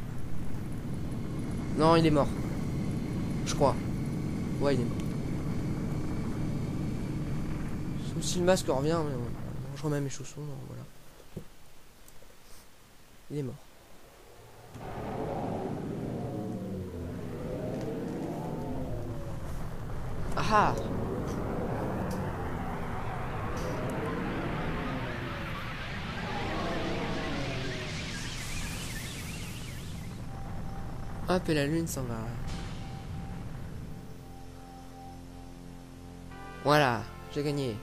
Non, il est mort. Je crois. Ouais, il est mort. Sauf si le masque revient, mais bon, je remets mes chaussons, non, voilà. Il est mort. Ah! Hop, et la lune s'en va. Voilà, j'ai gagné.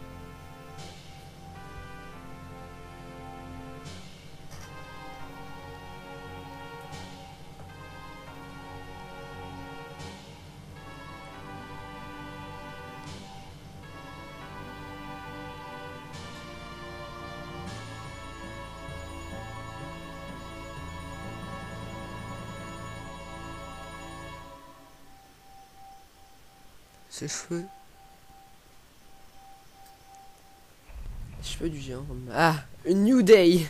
Ses cheveux. Les cheveux du géant. Ah, a new day.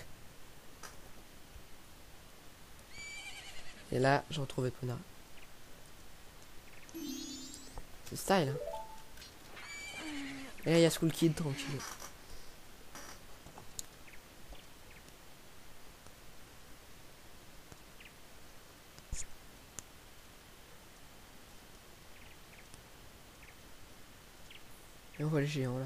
Et là, je retrouve Epona. C'est style. Hein. Et là, il y a Skull Kid, tranquille. Et on voit les géants là.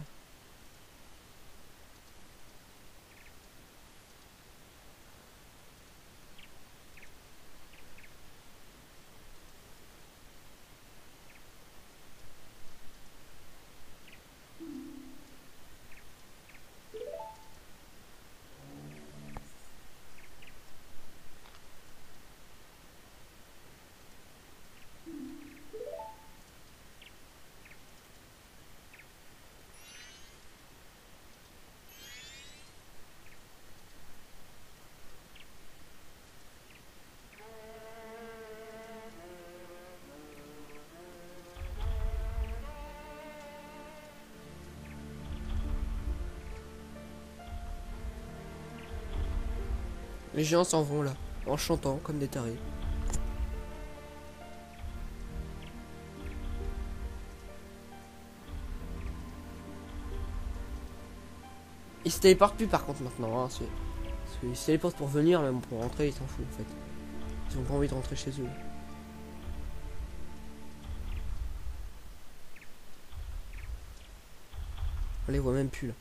Les géants s'en vont là, en chantant comme des tarés. Ils se téléportent plus par contre maintenant, hein, parce qu'ils se téléportent pour venir, mais bon, pour rentrer ils s'en foutent en fait. Ils ont pas envie de rentrer chez eux. On les voit même plus là.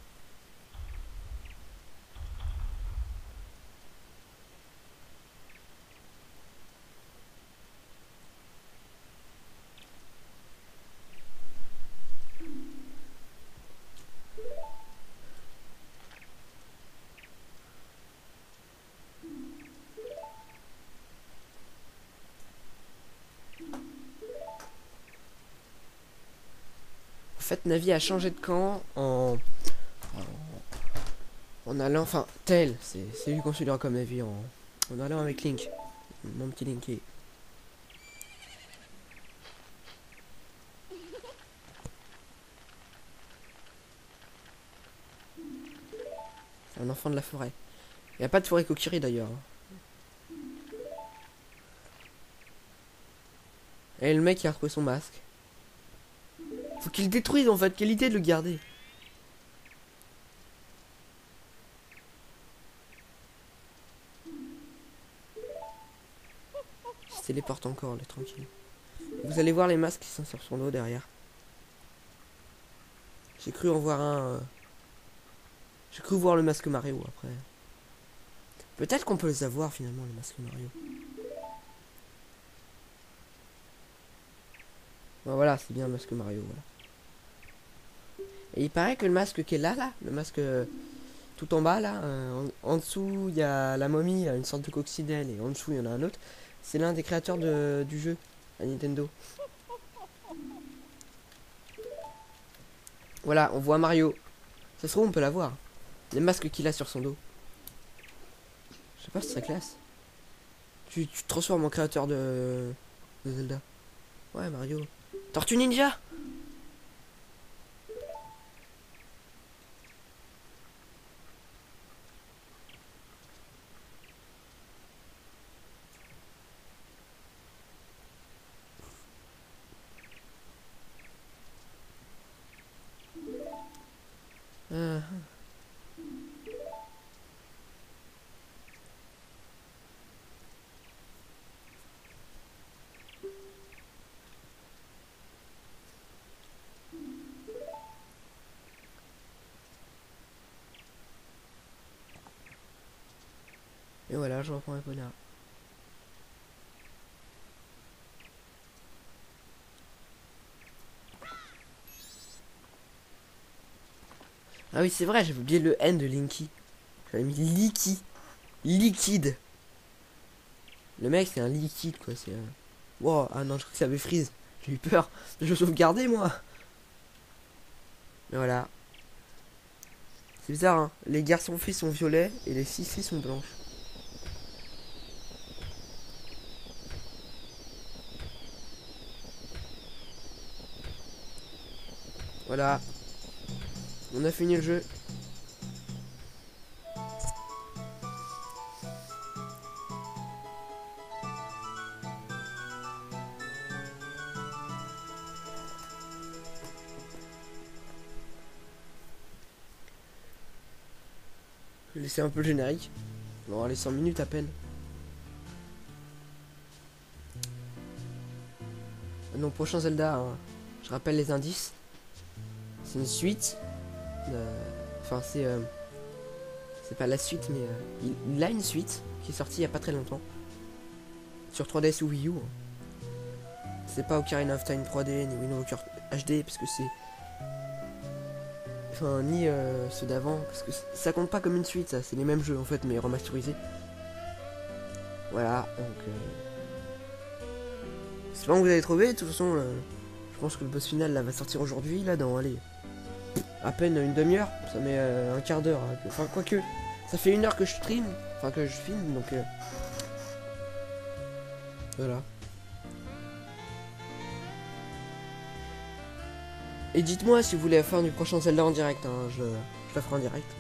En fait, Navi a changé de camp en allant, enfin, Tel, c'est lui considéré comme Navi, en allant avec Link, mon petit Linky. C'est un enfant de la forêt. Il n'y a pas de forêt Kokiri d'ailleurs. Et le mec il a retrouvé son masque. Faut qu'il le détruise en fait, quelle idée de le garder. Il se téléporte encore, là, tranquille. Vous allez voir les masques qui sont sur son dos derrière. J'ai cru en voir un... J'ai cru voir le masque Mario après. Peut-être qu'on peut les avoir finalement, les masques Mario. Bon, voilà, c'est bien le masque Mario, voilà. Et il paraît que le masque qui est là, le masque tout en bas, là, en dessous, il y a la momie, une sorte de coccinelle, et en dessous, il y en a un autre. C'est l'un des créateurs du jeu, à Nintendo. Voilà, on voit Mario. Ça se trouve, on peut l'avoir. Les masques qu'il a sur son dos. Je sais pas si c'est classe. Tu te transformes en créateur de Zelda. Ouais, Mario. Tortue Ninja. Ah. Et voilà, je reprends Epona. Ah oui, c'est vrai, j'avais oublié le N de Linky. J'avais mis Licky. Liquide. Le mec, c'est un liquide, quoi. C'est un... Wow, ah non, je crois que ça avait freeze. J'ai eu peur. Je sauvegardais, moi. Mais voilà. C'est bizarre, hein. Les garçons filles sont violets et les filles sont blanches. Voilà. On a fini le jeu. Je vais laisser un peu le générique. Bon, allez, 100 minutes à peine. Donc, prochain Zelda, hein. Je rappelle les indices. C'est une suite. Enfin, c'est pas la suite, mais il a une suite qui est sortie il y a pas très longtemps. Sur 3DS ou Wii U. C'est pas Ocarina of Time 3D, ni Wind Waker HD, parce que c'est... Enfin, ni ceux d'avant, parce que ça compte pas comme une suite, ça. C'est les mêmes jeux, en fait, mais remasterisés. Voilà, donc... J'espère que vous avez trouvé. De toute façon, je pense que le boss final, là, va sortir aujourd'hui, là, dans, allez... à peine une demi-heure, ça met un quart d'heure. Enfin, quoique, ça fait 1 heure que je stream, enfin que je filme, donc voilà. Et dites-moi si vous voulez la fin du prochain Zelda en direct, hein, je la ferai en direct.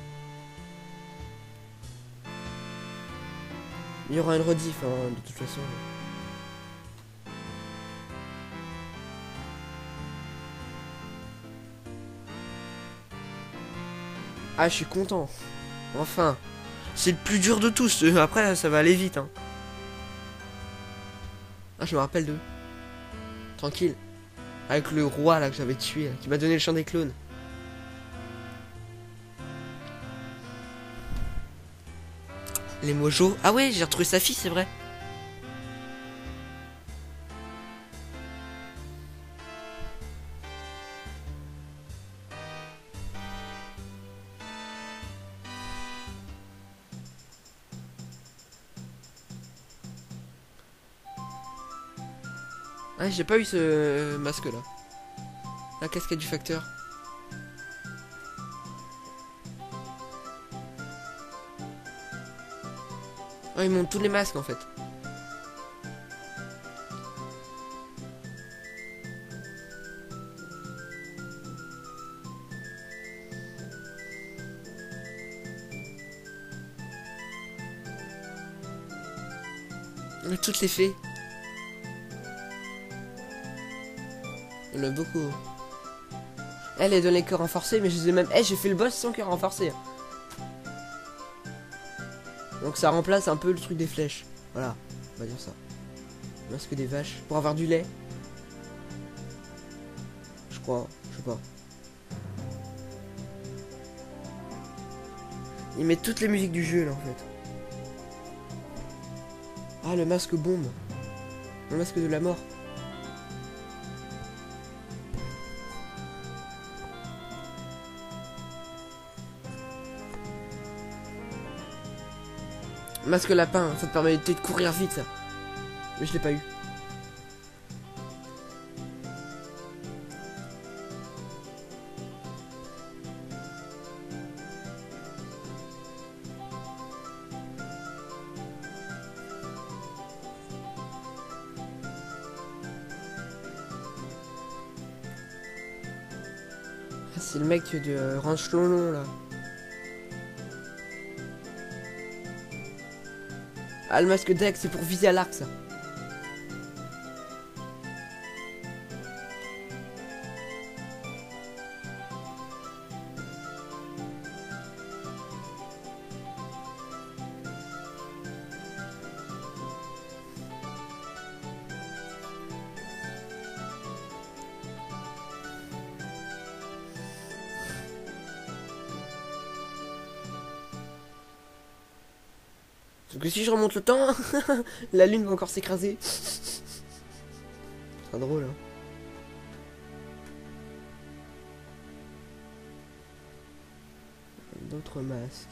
Il y aura une rediff, hein, de toute façon. Ah, je suis content. Enfin. C'est le plus dur de tous. Après, ça va aller vite, hein. Ah, je me rappelle d'eux. Tranquille. Avec le roi, là, que j'avais tué, là, qui m'a donné le chant des clones. Les Mojo. Ah ouais, j'ai retrouvé sa fille, c'est vrai. Ah, j'ai pas eu ce masque là. La casquette du facteur. Ah, ils montent tous les masques en fait. Toutes les fées. Il y en a beaucoup. Elle donne les cœurs renforcés, mais je les ai même... j'ai fait le boss sans cœur renforcé. Donc ça remplace un peu le truc des flèches. Voilà, on va dire ça. Masque des vaches. Pour avoir du lait. Je crois, je sais pas. Ils mettent toutes les musiques du jeu là en fait. Ah, le masque bombe. Le masque de la mort. Masque lapin, ça te permet de courir vite ça. Mais je l'ai pas eu. C'est le mec de Ranch Lolon là. Ah, le masque deck, c'est pour viser à l'arc ça. Parce que si je remonte le temps, la lune va encore s'écraser. C'est drôle, hein. D'autres masques.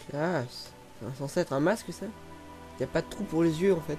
Classe. C'est censé être un masque ça? Y a pas de trou pour les yeux en fait.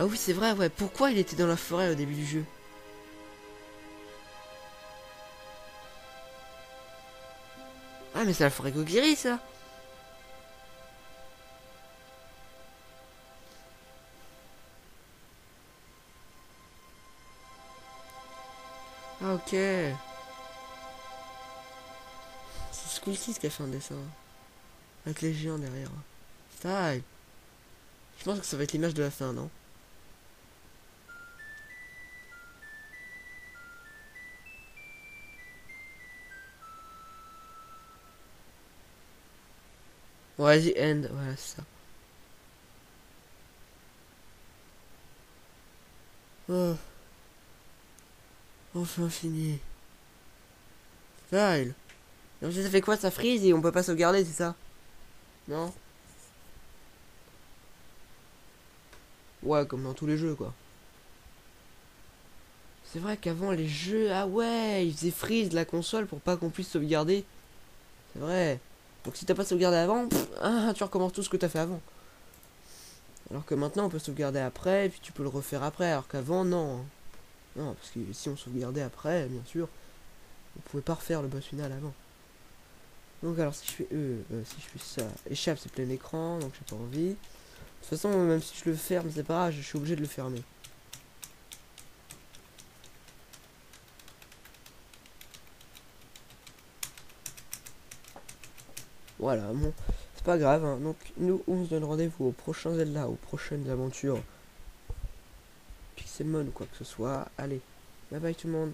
Ah oui c'est vrai, ouais. Pourquoi il était dans la forêt au début du jeu? Ah mais c'est la forêt Kokiri ça. Ah ok. C'est Skullkis qui a fait un dessin. Avec les géants derrière. Style. Je pense que ça va être l'image de la fin, non? Ouais, The End, voilà, c'est ça. Oh, enfin fini. Style. Donc ça fait quoi? Ça freeze et on peut pas sauvegarder, c'est ça? Non? Ouais, comme dans tous les jeux, quoi. C'est vrai qu'avant les jeux, ah ouais, ils faisaient freeze la console pour pas qu'on puisse sauvegarder. C'est vrai. Donc si t'as pas sauvegardé avant, tu recommences tout ce que t'as fait avant. Alors que maintenant on peut sauvegarder après, et puis tu peux le refaire après, alors qu'avant non. Hein. Non, parce que si on sauvegardait après, bien sûr, on pouvait pas refaire le boss final avant. Donc alors si je fais si je fais ça, échappe c'est plein écran, donc j'ai pas envie. De toute façon même si je le ferme c'est pas grave, je suis obligé de le fermer. Voilà, bon, c'est pas grave, hein. Donc nous on se donne rendez-vous au prochain Zelda, aux prochaines aventures Pixelmon ou quoi que ce soit. Allez, bye bye tout le monde.